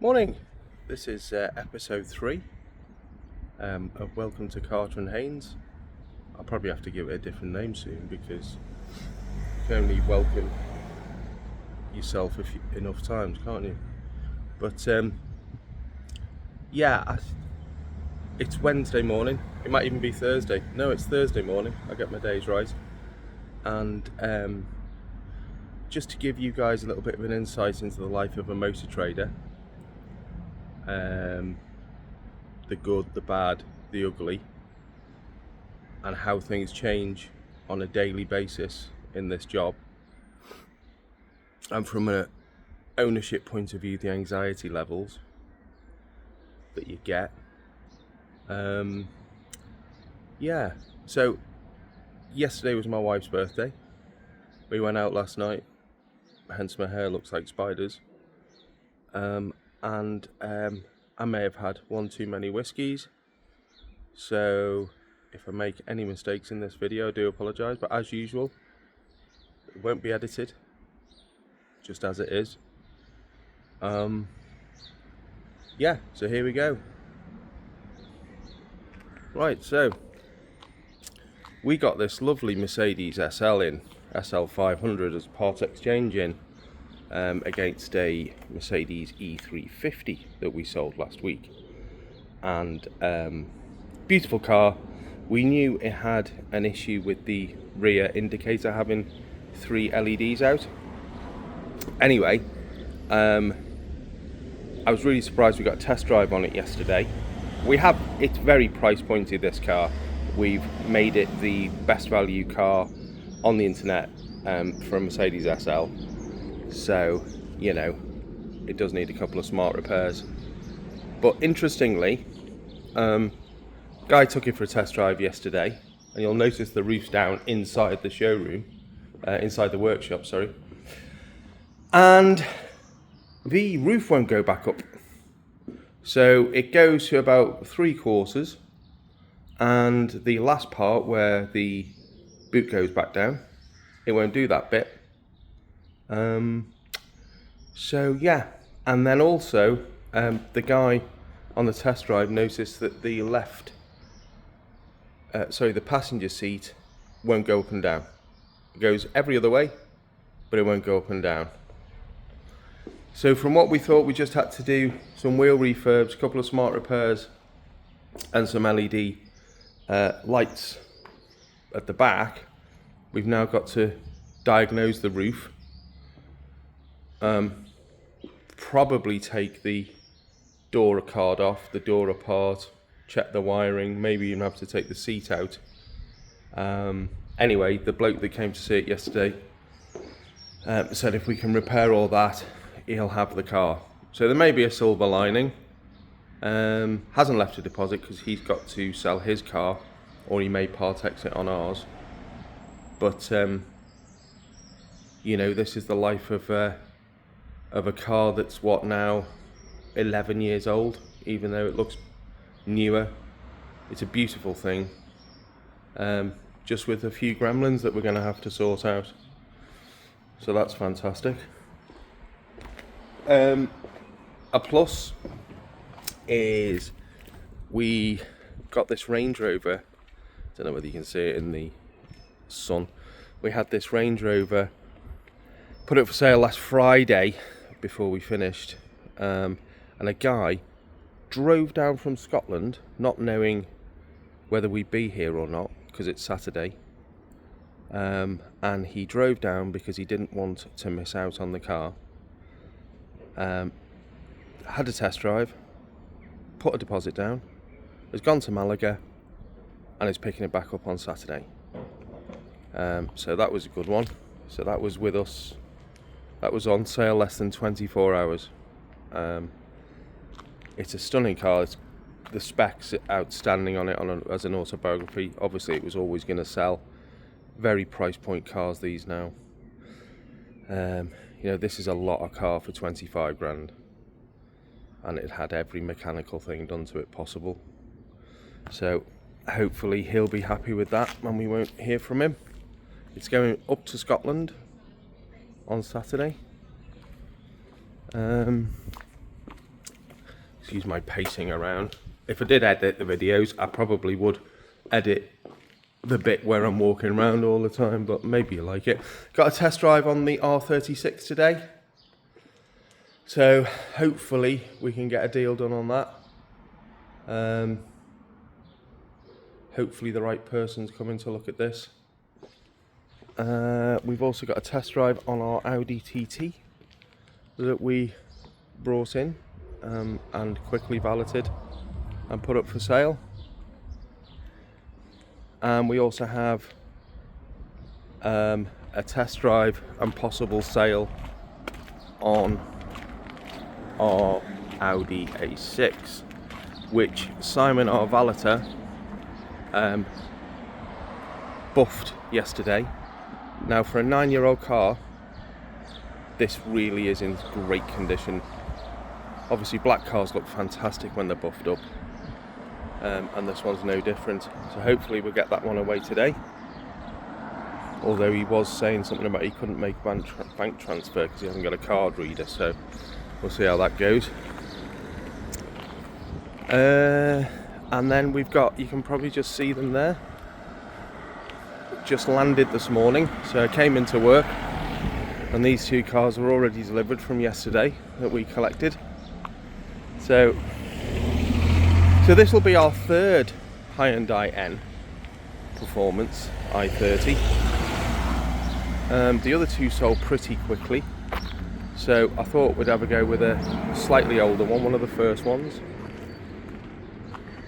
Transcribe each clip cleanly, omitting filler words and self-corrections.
Morning, this is episode 3 of Welcome to Carter and Haynes. I'll probably have to give it a different name soon because you can only welcome yourself enough times, can't you? But it's Wednesday morning. It might even be Thursday. No, it's Thursday morning. I get my days right. And just to give you guys a little bit of an insight into the life of a motor trader, the good, the bad, the ugly, and how things change on a daily basis in this job. And from an ownership point of view, the anxiety levels that you get. So yesterday was my wife's birthday. We went out last night, hence my hair looks like spiders. I may have had one too many whiskies, so if I make any mistakes in this video, I do apologise, but as usual, it won't be edited, just as it is. So here we go. Right, so we got this lovely Mercedes SL500 as part exchange in against a Mercedes E350 that we sold last week, and beautiful car. We knew it had an issue with the rear indicator having 3 LEDs out. Anyway, I was really surprised we got a test drive on it yesterday. It's very price pointed, this car. We've made it the best value car on the internet for a Mercedes SL. So, you know, it does need a couple of smart repairs. But interestingly, guy took it for a test drive yesterday, and you'll notice the roof's down inside the showroom, inside the workshop, sorry. And the roof won't go back up. So it goes to about 3/4, and the last part where the boot goes back down, it won't do that bit. And then also the guy on the test drive noticed that the the passenger seat won't go up and down. It goes every other way, but it won't go up and down. So from what we thought, we just had to do some wheel refurbs, a couple of smart repairs, and some LED lights at the back. We've now got to diagnose the roof, probably take the door card off, the door apart, check the wiring, maybe even have to take the seat out. Anyway, the bloke that came to see it yesterday said if we can repair all that, he'll have the car. So there may be a silver lining. Hasn't left a deposit because he's got to sell his car, or he may part exit on ours. But this is the life of a car that's now 11 years old, even though it looks newer. It's a beautiful thing, just with a few gremlins that we're going to have to sort out. So that's fantastic. A plus is we got this Range Rover. I don't know whether you can see it in the sun. We had this Range Rover, put it for sale last Friday before we finished, and a guy drove down from Scotland, not knowing whether we'd be here or not because it's Saturday, and he drove down because he didn't want to miss out on the car. Had a test drive, put a deposit down, has gone to Malaga, and is picking it back up on Saturday. So that was a good one. So that was with us. That was on sale less than 24 hours. It's a stunning car. The specs outstanding on it as an autobiography. Obviously, it was always going to sell. Very price point cars these now. This is a lot of car for 25 grand, and it had every mechanical thing done to it possible. So hopefully he'll be happy with that, and we won't hear from him. It's going up to Scotland on Saturday. Excuse my pacing around. If I did edit the videos, I probably would edit the bit where I'm walking around all the time, but maybe you like it. Got a test drive on the R36 today. So hopefully we can get a deal done on that. Hopefully the right person's coming to look at this. We've also got a test drive on our Audi TT that we brought in and quickly valeted and put up for sale. And we also have a test drive and possible sale on our Audi A6, which Simon, our valeter, buffed yesterday. Now, for a 9-year-old car, this really is in great condition. Obviously black cars look fantastic when they're buffed up, and this one's no different. So hopefully we'll get that one away today, although he was saying something about he couldn't make bank transfer because he hasn't got a card reader, so we'll see how that goes. And then we've got, you can probably just see them there, just landed this morning. So I came into work and these two cars were already delivered from yesterday that we collected. So this will be our third Hyundai N Performance i30. The other two sold pretty quickly, so I thought we'd have a go with a slightly older one of the first ones.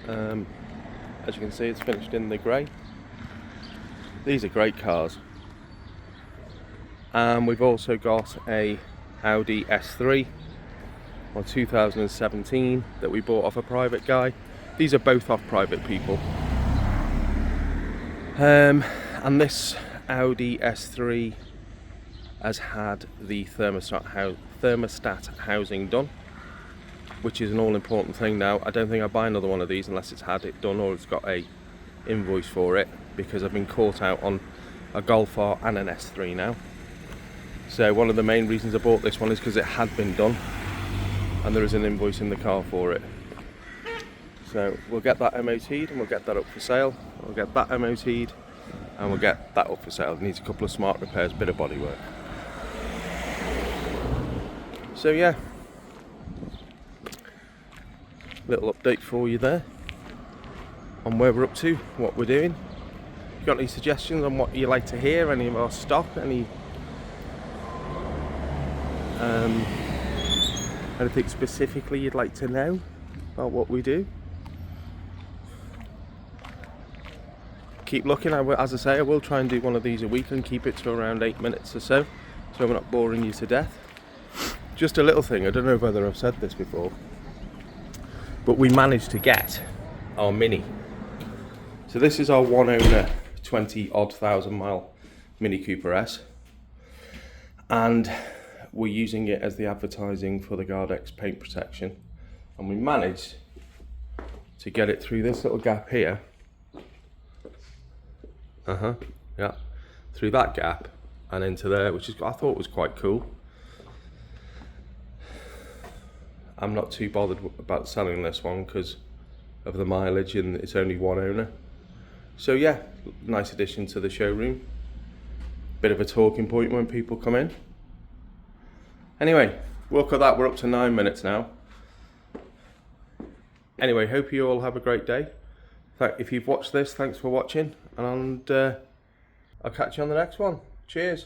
As you can see, it's finished in the grey. These are great cars. And we've also got a Audi S3 or 2017 that we bought off a private guy. These are both off private people. And this Audi S3 has had the thermostat housing done, which is an all-important thing now. I don't think I'll buy another one of these unless it's had it done or it's got a invoice for it, because I've been caught out on a Golf R and an S3 now. So one of the main reasons I bought this one is because it had been done and there is an invoice in the car for it. So we'll get that MOT'd and we'll get that up for sale. We'll get that MOT'd and we'll get that up for sale. It needs a couple of smart repairs, bit of body work. So yeah, little update for you there on where we're up to, what we're doing. If you've got any suggestions on what you like to hear, any of our stock, anything specifically you'd like to know about what we do, keep looking. As I say, I will try and do one of these a week and keep it to around 8 minutes or so we're not boring you to death. Just a little thing, I don't know whether I've said this before, but we managed to get our Mini. So this is our one owner 20-odd thousand mile Mini Cooper S, and we're using it as the advertising for the Guard-X paint protection, and we managed to get it through this little gap here, through that gap and into there, which is, I thought was quite cool. I'm not too bothered about selling this one because of the mileage and it's only one owner. So yeah, nice addition to the showroom. Bit of a talking point when people come in. Anyway, we'll cut that, we're up to 9 minutes now. Anyway, hope you all have a great day. If you've watched this, thanks for watching, and I'll catch you on the next one. Cheers.